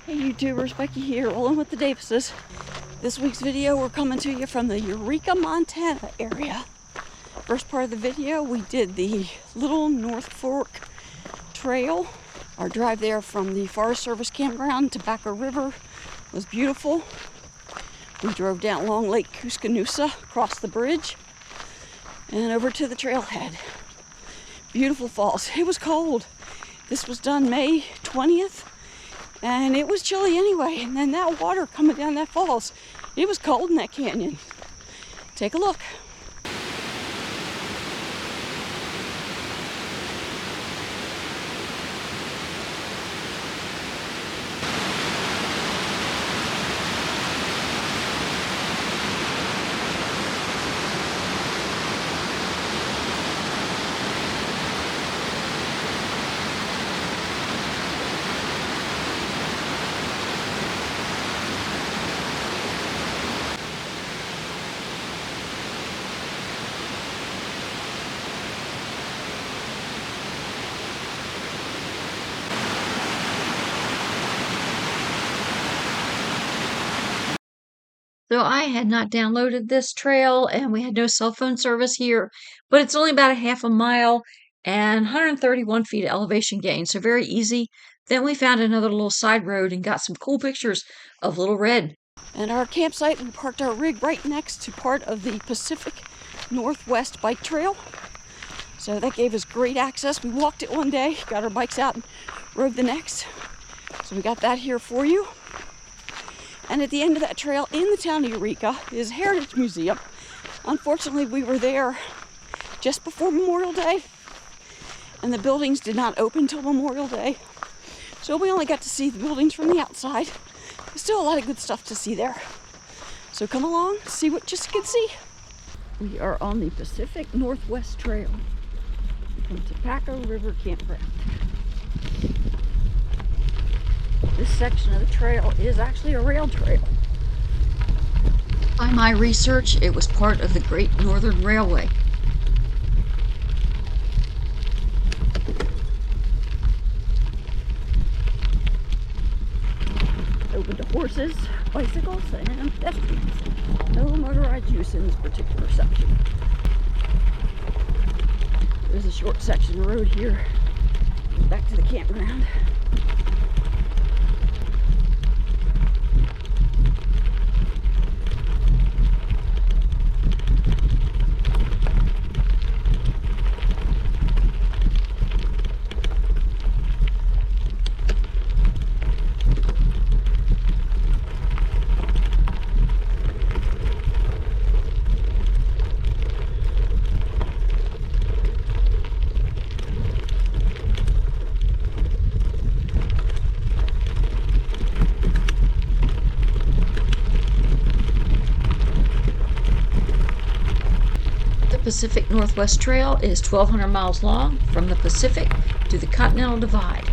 Hey YouTubers, Becky here, rolling with the Davises. This week's video, we're coming to you from the Eureka, Montana area. First part of the video, we did the Little North Fork Trail. Our drive there from the Forest Service campground to Tobacco River was beautiful. We drove down along Lake Kuskanoosa, across the bridge, and over to the trailhead. Beautiful falls. It was cold. This was done May 20th. And it was chilly anyway, and then that water coming down that falls, it was cold in that canyon. Take a look. So I had not downloaded this trail and we had no cell phone service here, but it's only about a half a mile and 131 feet of elevation gain, so very easy. Then we found another little side road and got some cool pictures of Little Red. And our campsite, we parked our rig right next to part of the Pacific Northwest Bike Trail. So that gave us great access. We walked it one day, got our bikes out and rode the next. So we got that here for you. And at the end of that trail in the town of Eureka is a Heritage Museum. Unfortunately, we were there just before Memorial Day, and the buildings did not open till Memorial Day. So we only got to see the buildings from the outside. There's still a lot of good stuff to see there. So come along, see what you can see. We are on the Pacific Northwest Trail from Tobacco River Campground. This section of the trail is actually a rail trail. By my research, it was part of the Great Northern Railway. Open to horses, bicycles, and pedestrians. No motorized use in this particular section. There's a short section of road here. Back to the campground. The Pacific Northwest Trail is 1,200 miles long from the Pacific to the Continental Divide.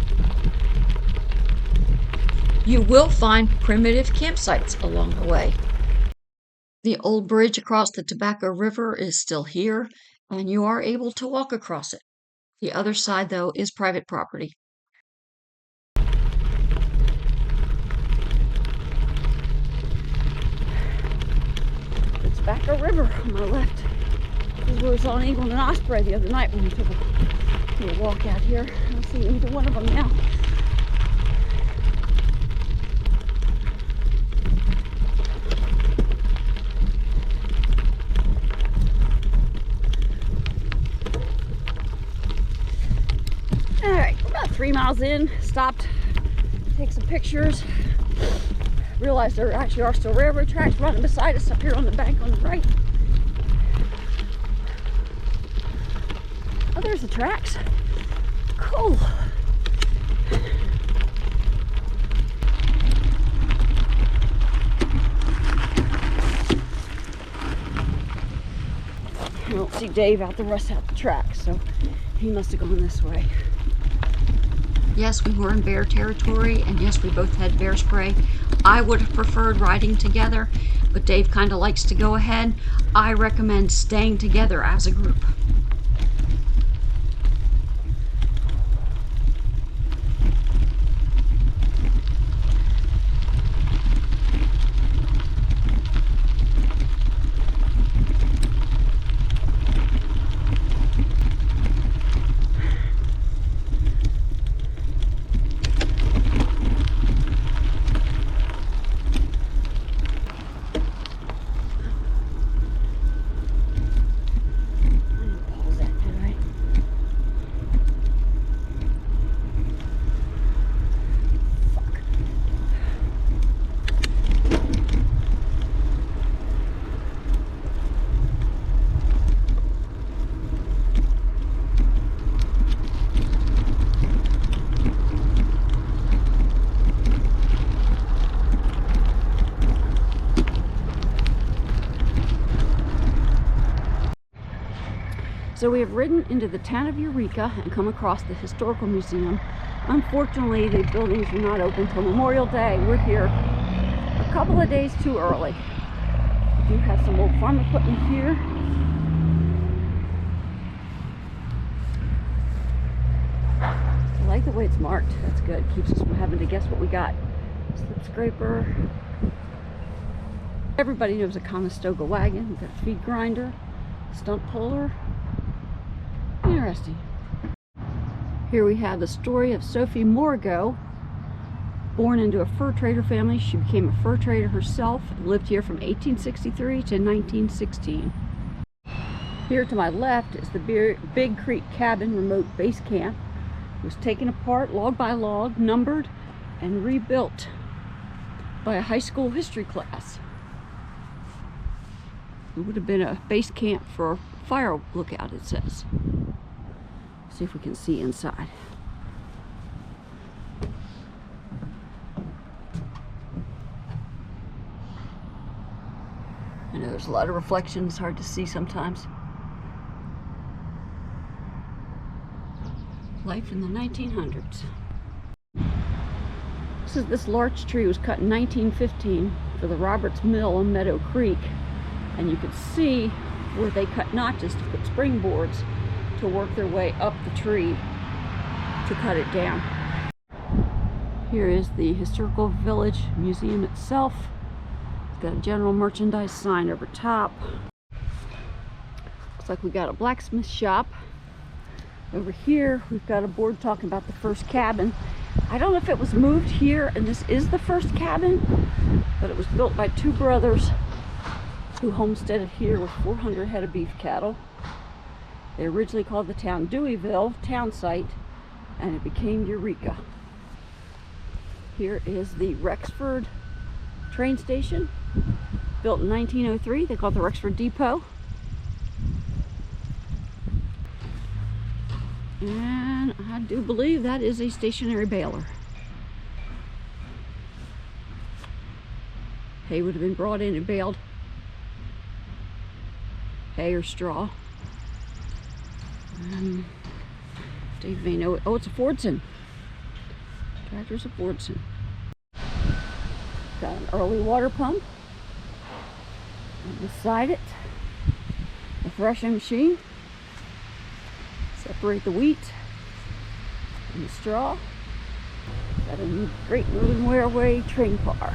You will find primitive campsites along the way. The old bridge across the Tobacco River is still here, and you are able to walk across it. The other side, though, is private property. The Tobacco River on my left. This is where we saw an eagle and an osprey the other night when we took a walk out here. I don't see either one of them now. Alright, we're about 3 miles in. Stopped, take some pictures. Realized there actually are still railroad tracks running beside us up here on the bank on the right. Oh, there's the tracks. Cool. I don't see Dave out the rest out the track, so he must have gone this way. Yes, we were in bear territory, and yes, we both had bear spray. I would have preferred riding together, but Dave kind of likes to go ahead. I recommend staying together as a group. So we have ridden into the town of Eureka and come across the historical museum. Unfortunately, the buildings are not open till Memorial Day. We're here a couple of days too early. We do have some old farm equipment here. I like the way it's marked. That's good. Keeps us from having to guess what we got. Slip scraper. Everybody knows a Conestoga wagon. We've got a feed grinder, stump puller. Interesting. Here we have the story of Sophie Morgo. Born into a fur trader family, she became a fur trader herself and lived here from 1863 to 1916. Here to my left is the Big Creek Cabin remote base camp. It was taken apart log by log, numbered, and rebuilt by a high school history class. It would have been a base camp for fire lookout, it says. See if we can see inside. I know there's a lot of reflections, hard to see sometimes. Life in the 1900s. This larch tree was cut in 1915 for the Roberts Mill on Meadow Creek, and you could see where they cut notches to put springboards to work their way up the tree to cut it down. Here is the Historical Village Museum itself. It's got a general merchandise sign over top. Looks like we got a blacksmith shop. Over here we've got a board talking about the first cabin. I don't know if it was moved here and this is the first cabin, but it was built by two brothers who homesteaded here with 400 head of beef cattle. They originally called the town Deweyville, town site, and it became Eureka. Here is the Rexford train station, built in 1903. They call it the Rexford Depot. And I do believe that is a stationary baler. Hay would have been brought in and baled. Hay or straw. Dave may know it. Oh, it's a Fordson. Tractor's a Fordson. Got an early water pump. And beside it, a threshing machine. Separate the wheat and the straw. Got a Great Northern Railway train car.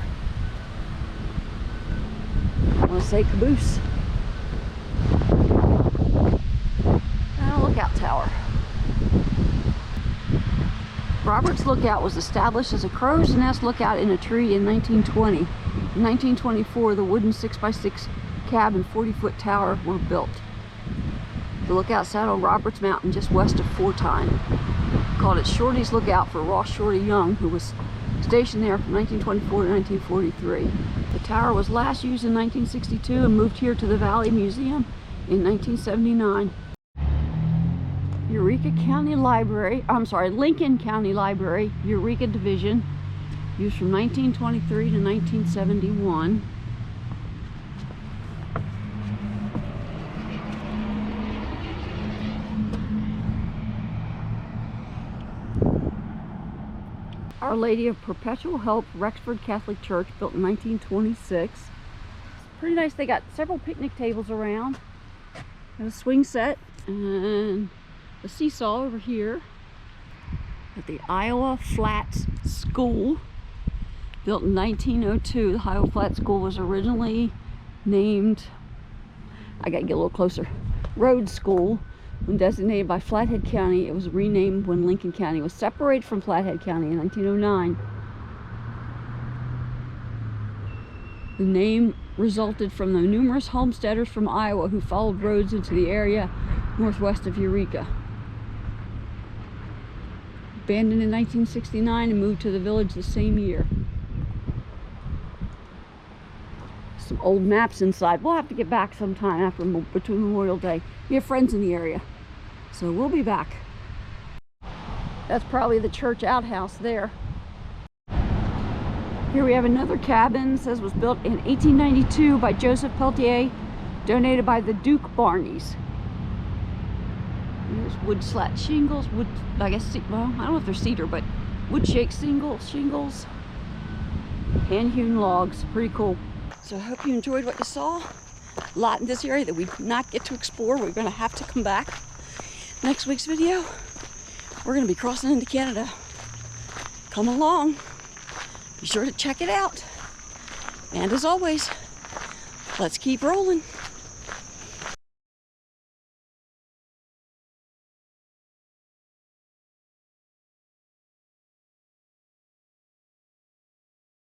I want to say caboose. Lookout tower. Roberts Lookout was established as a crow's nest lookout in a tree in 1920. In 1924, the wooden 6x6 cab and 40-foot tower were built. The lookout sat on Roberts Mountain just west of Fort Time. Called it Shorty's Lookout for Ross Shorty Young, who was stationed there from 1924 to 1943. The tower was last used in 1962 and moved here to the Valley Museum in 1979. Eureka County Library, Lincoln County Library, Eureka Division, used from 1923 to 1971. Our Lady of Perpetual Help, Rexford Catholic Church, built in 1926. It's pretty nice. They got several picnic tables around, and a swing set, and a seesaw over here. At the Iowa Flats School, built in 1902. The Iowa Flats School was originally named, I gotta get a little closer, Road School. When designated by Flathead County, it was renamed when Lincoln County was separated from Flathead County in 1909. The name resulted from the numerous homesteaders from Iowa who followed roads into the area northwest of Eureka. Abandoned in 1969 and moved to the village the same year. Some old maps inside. We'll have to get back sometime after between Memorial Day. We have friends in the area, so we'll be back. That's probably the church outhouse there. Here we have another cabin. It says was built in 1892 by Joseph Peltier, donated by the Duke Barneys. There's wood slat shingles, wood, I guess, well, I don't know if they're cedar, but wood shake shingles, hand-hewn logs, pretty cool. So I hope you enjoyed what you saw. A lot in this area that we did not get to explore. We're gonna have to come back. Next week's video, we're gonna be crossing into Canada. Come along, be sure to check it out. And as always, let's keep rolling.